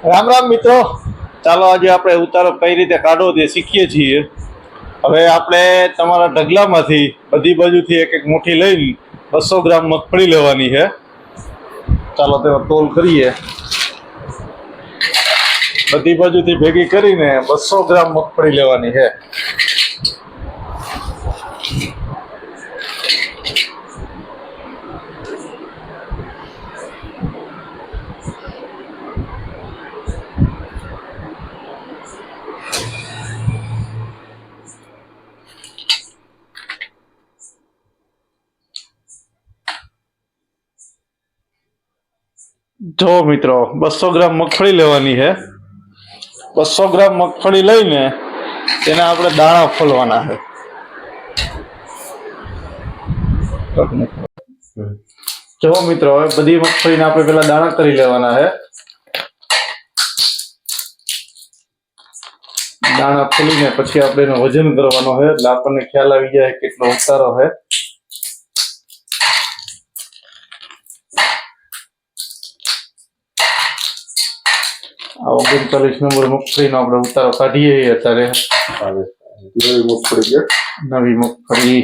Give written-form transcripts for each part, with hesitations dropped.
રામ રામ મિત્રો, ચાલો આજે આપણે ઉતારો કઈ રીતે કાઢવો તે શીખીએ છીએ. હવે આપણે તમારા ઢગલામાંથી બધી બાજુથી એક એક મુઠ્ઠી લઈને 200 ગ્રામ મગફળી લેવાની છે. ચાલો તેનો તોલ કરીએ. બધી બાજુથી ભેગી કરીને 200 ગ્રામ મગફળી લેવાની છે. જો મિત્રો 200 ગ્રામ મગફળી લેવાની છે. 200 ગ્રામ મગફળી લઈને તેના આપણે દાણા ફોલવાના છે. જો મિત્રો હવે બધી મગફળીને આપણે પેલા દાણા કરી લેવાના છે. દાણા ફોલીને પછી આપણે એનું વજન કરવાનો છે, એટલે આપણને ખ્યાલ આવી જાય કેટલો ઉતારો છે. આ 39 નંબર મગફળીનો આપણે ઉતારો કાઢીએ અત્યારે. નવી મગફળી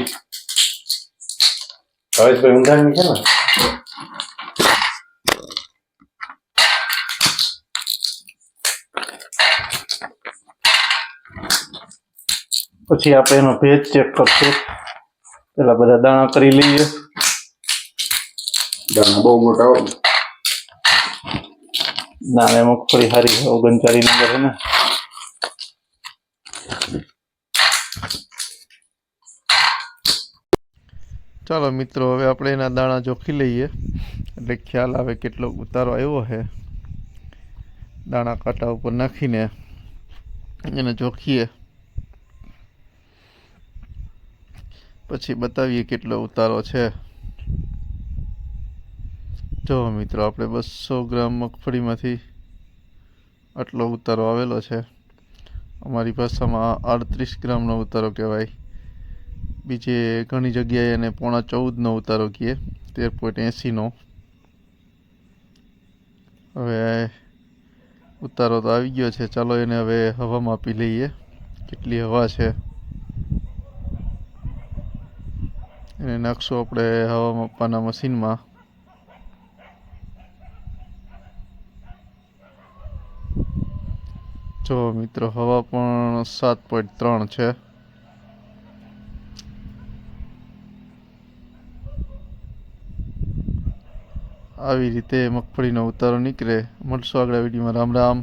હવેશભાઈ ઊંધાની છે ને. પછી આપણે એનો ભેજ ચેક કરશું. પેલા બધા દાણા કરી લઈએ. દાણા બહુ મોટા હોય. દાણા મગફળી સારી છે, 39 નંબર છે ને. ચાલો મિત્રો, હવે આપણે એના દાણા જોખી લઈએ એટલે ખ્યાલ આવે કેટલો ઉતારો આવ્યો છે. દાણા કાંટા ઉપર નાખીને એને જોખીએ, પછી બતાવીએ કેટલો ઉતારો છે. જો મિત્રો, આપણે 200 ગ્રામ મગફળીમાંથી આટલો ઉતારો આવેલો છે. અમારી ભાષામાં 38 ગ્રામનો ઉતારો કહેવાય. બીજે ઘણી જગ્યાએ એને 14.5નો ઉતારો કહીએ, 13.80નો. હવે ઉતારો તો આવી ગયો છે. ચાલો એને હવે હવા માપી લઈએ, કેટલી હવા છે. એને નાખશું આપણે હવા માપવાના મશીનમાં. જો મિત્રો, હવા પણ 7.3 છે. આવી રીતે મગફળીનો ઉતારો નીકળે. મળશું આગળ વિડીયોમાં. રામ રામ.